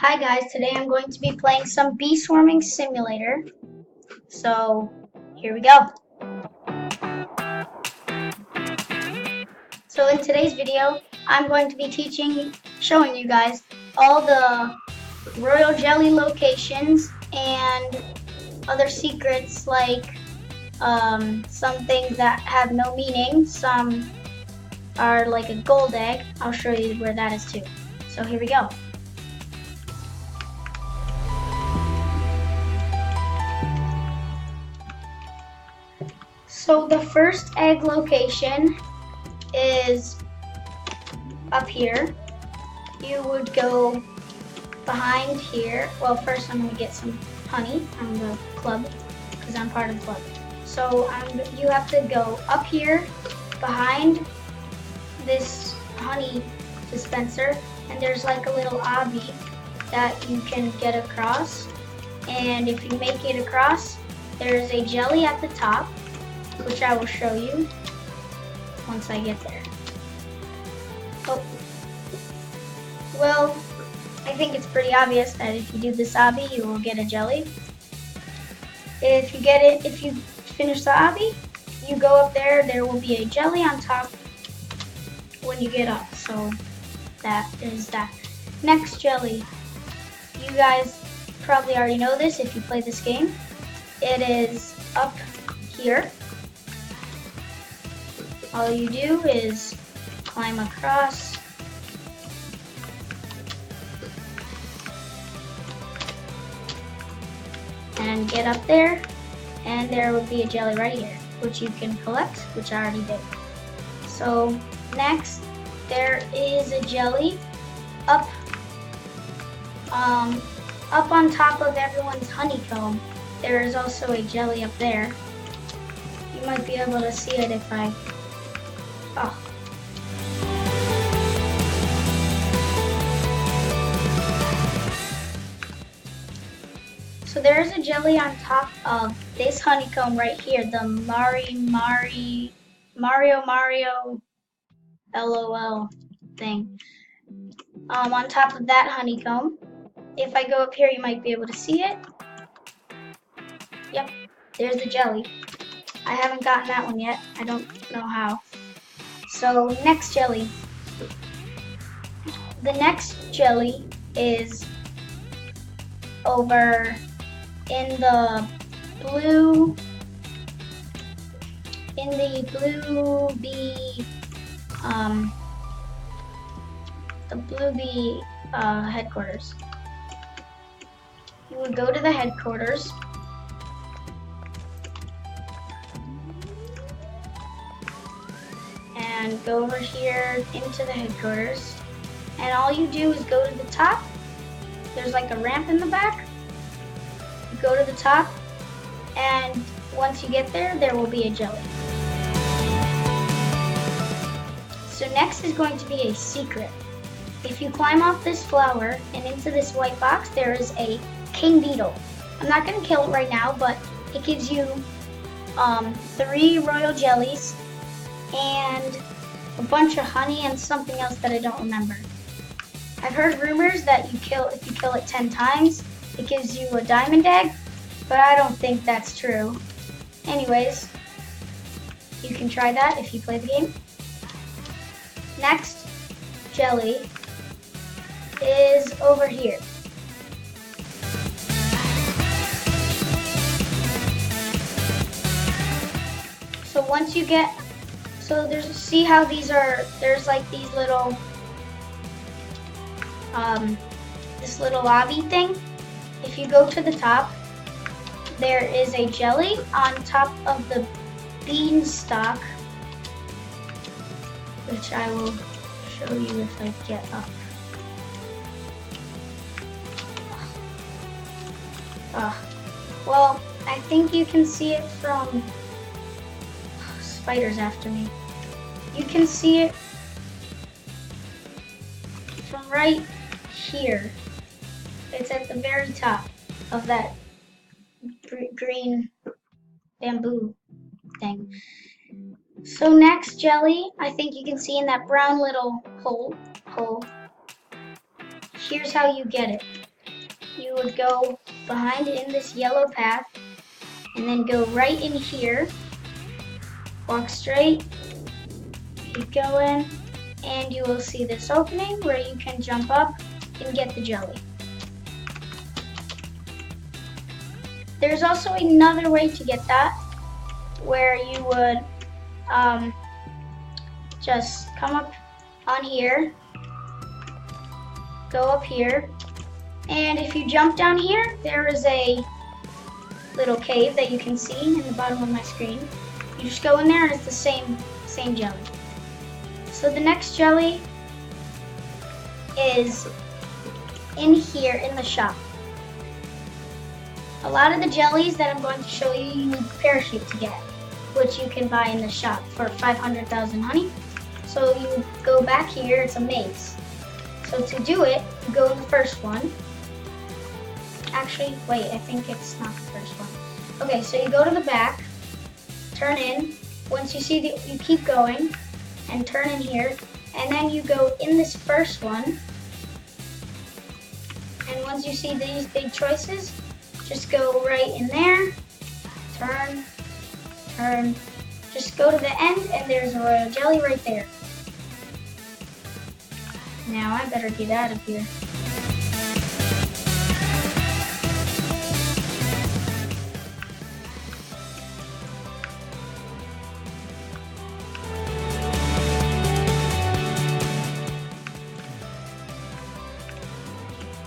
Hi guys, today I'm going to be playing some bee swarming simulator. So here we go. So in today's video, I'm going to be showing you guys all the royal jelly locations and other secrets like some things that have no meaning. Some are like a gold egg. I'll show you where that is too. So here we go. So the first egg location is up here. You would go behind here. Well, first I'm going to get some honey from the club because I'm part of the club. So you have to go up here behind this honey dispenser, and there's like a little obby that you can get across. And if you make it across, there's a jelly at the top, which I will show you once I get there. Oh, well, I think it's pretty obvious that if you do this obby, you will get a jelly. If you finish the obby, you go up there, there will be a jelly on top when you get up. So that is that. Next jelly. You guys probably already know this if you play this game. It is up here. All you do is climb across. And get up there, and there will be a jelly right here, which you can collect, which I already did. So next, there is a jelly up on top of everyone's honeycomb. There is also a jelly up there. You might be able to see it if I... Oh. So there's a jelly on top of this honeycomb right here, the Mario LOL thing. On top of that honeycomb. If I go up here, you might be able to see it. Yep, there's the jelly. I haven't gotten that one yet. I don't know how. So next jelly. The next jelly is over in the blue bee headquarters. You would go to the headquarters. And go over here into the headquarters. And all you do is go to the top. There's like a ramp in the back. You go to the top, and once you get there, there will be a jelly. So next is going to be a secret. If you climb off this flower and into this white box, there is a king beetle. I'm not going to kill it right now, but it gives you 3 royal jellies and a bunch of honey and something else that I don't remember. I've heard rumors that if you kill it 10 times, it gives you a diamond egg, but I don't think that's true. Anyways, you can try that if you play the game. Next jelly is over here. So once you get, see how there's like these little, this little lobby thing. If you go to the top, there is a jelly on top of the beanstalk, which I will show you if I get up. Well, I think you can see it from... Spiders after me. You can see it from right here. It's at the very top of that green bamboo thing. So next jelly, I think you can see in that brown little hole. Here's how you get it. you would go behind in this yellow path and then go right in here, walk straight, keep going, and you will see this opening where you can jump up and get the jelly. There's also another way to get that, where you would just come up on here, go up here, and if you jump down here, there is a little cave that you can see in the bottom of my screen. You just go in there and it's the same jelly. So the next jelly is in here in the shop. A lot of the jellies that I'm going to show you, you need a parachute to get, which you can buy in the shop for 500,000 honey. So you go back here, it's a maze. So to do it, you go in the first one. Actually, wait, I think it's not the first one. Okay, so you go to the back, turn in. Once you see you keep going and turn in here, and then you go in this first one. And once you see these big choices, just go right in there, turn, turn, just go to the end and there's a royal jelly right there. Now I better get out of here.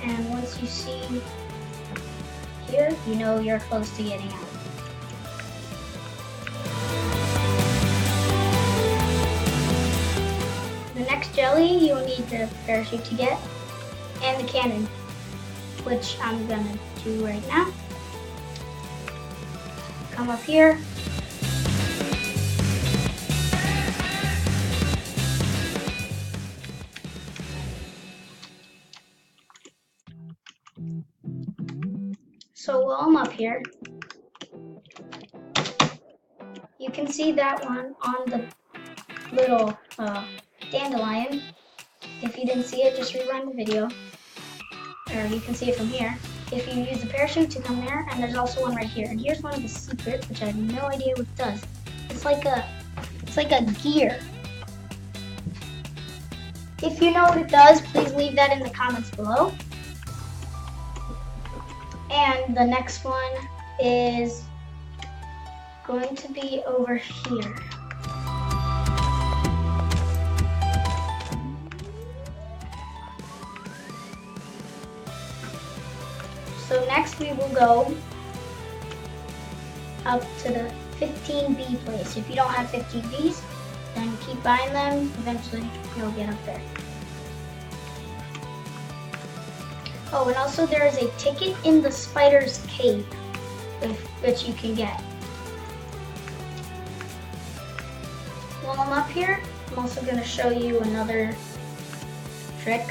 And once you see here, you know you're close to getting out. The next jelly you will need the parachute to get, and the cannon, which I'm gonna do right now. Come up here. So while I'm up here, you can see that one on the little dandelion. If you didn't see it, just rewind the video, or you can see it from here. If you use the parachute to come there, and there's also one right here. And here's one of the secrets, which I have no idea what it does. It's like a gear. If you know what it does, please leave that in the comments below. And the next one is going to be over here. So next we will go up to the 15B place. If you don't have 15Bs, then keep buying them. Eventually you'll get up there. Oh, and also there is a ticket in the spider's cave, which you can get. While I'm up here, I'm also going to show you another trick.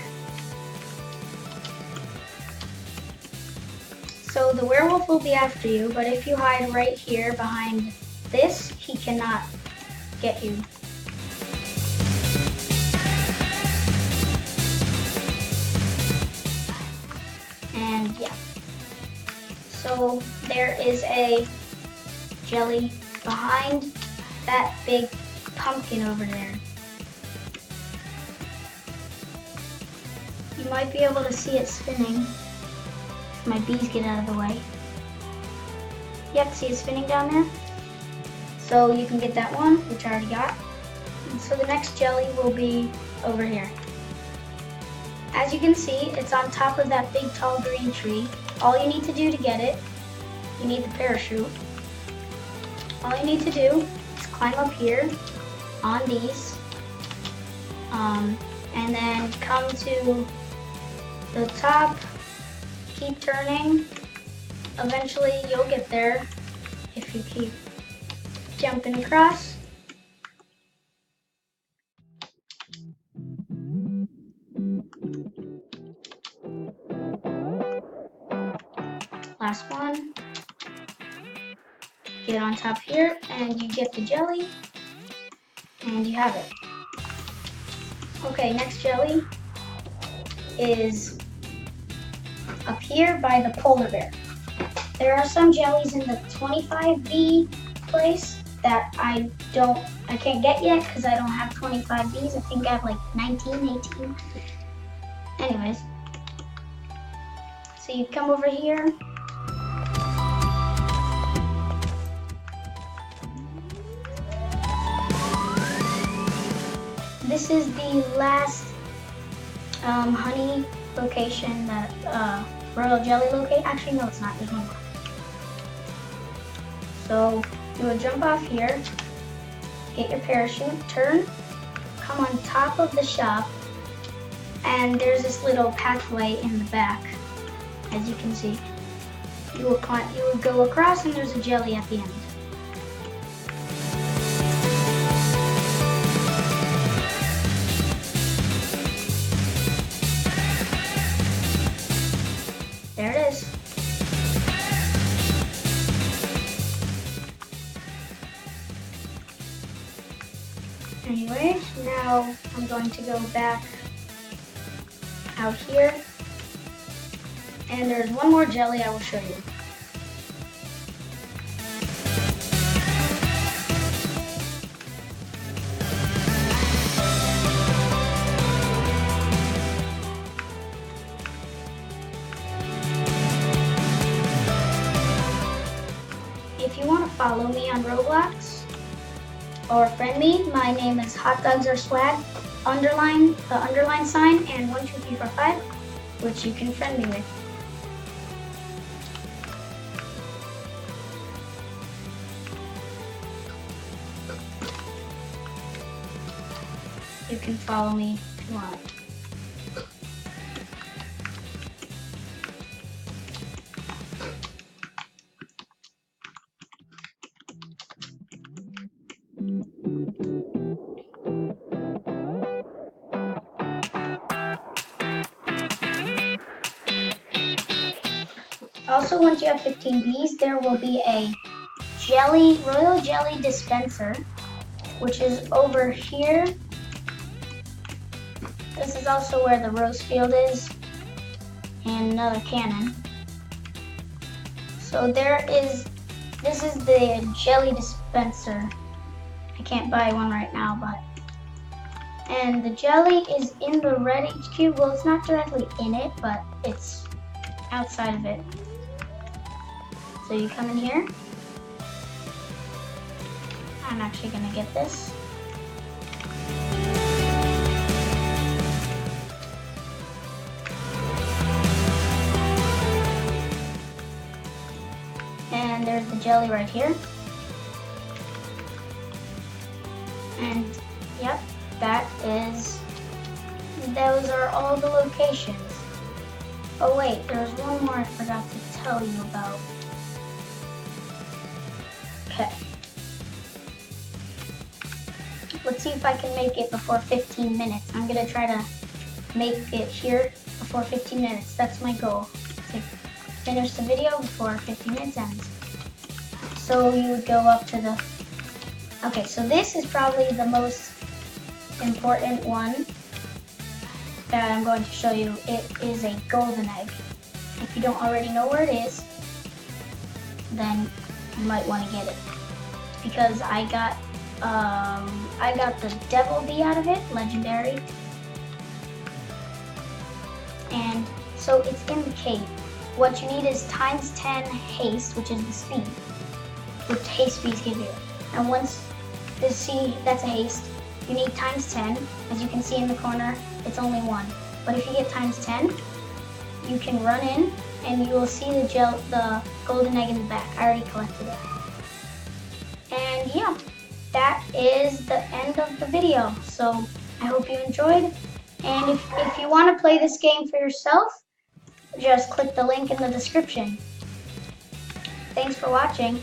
So the werewolf will be after you, but if you hide right here behind this, he cannot get you. And yeah. So there is a jelly behind that big pumpkin over there. You might be able to see it spinning if my bees get out of the way. Yep, see it spinning down there? So you can get that one, which I already got. And so the next jelly will be over here. As you can see, it's on top of that big tall green tree. All you need to do to get it, you need the parachute. All you need to do is climb up here on these, and then come to the top, keep turning. Eventually you'll get there if you keep jumping across. Last one. Get on top here and you get the jelly and you have it. Okay, next jelly is up here by the polar bear. There are some jellies in the 25B place that I can't get yet because I don't have 25Bs. I think I have like 19, 18. Anyways, so you come over here. This is the last honey location that royal jelly location. Actually, no, it's not. There's one more. So you would jump off here, get your parachute, turn, come on top of the shop, and there's this little pathway in the back, as you can see. You would go across, and there's a jelly at the end. There it is. Anyway, now I'm going to go back out here, and there's one more jelly I will show you. If you want to follow me on Roblox or friend me, my name is Hot Dogs or Swag, the underline sign, and 12345, which you can friend me with. You can follow me if you want. Also, once you have 15Bs, there will be a royal jelly dispenser, which is over here. This is also where the rose field is, and another cannon. So this is the jelly dispenser. I can't buy one right now, and the jelly is in the red HQ. Well, it's not directly in it, but it's outside of it. So you come in here. I'm actually gonna get this. And there's the jelly right here. And yep, those are all the locations. Oh wait, there's one more I forgot to tell you about. Okay. Let's see if I can make it before 15 minutes. I'm gonna try to make it here before 15 minutes. That's my goal, to finish the video before 15 minutes ends. So you would go up to the... Okay, so this is probably the most important one that I'm going to show you. It is a golden egg. If you don't already know where it is, then you might want to get it. Because I got the devil bee out of it, legendary. And so it's in the cave. What you need is times 10 haste, which is the speed, which haste bees give you. And once that's a haste, you need times 10. As you can see in the corner, it's only 1. But if you get times 10, you can run in and you will see the golden egg in the back. I already collected it. And yeah, that is the end of the video. So I hope you enjoyed. And if you want to play this game for yourself, just click the link in the description. Thanks for watching.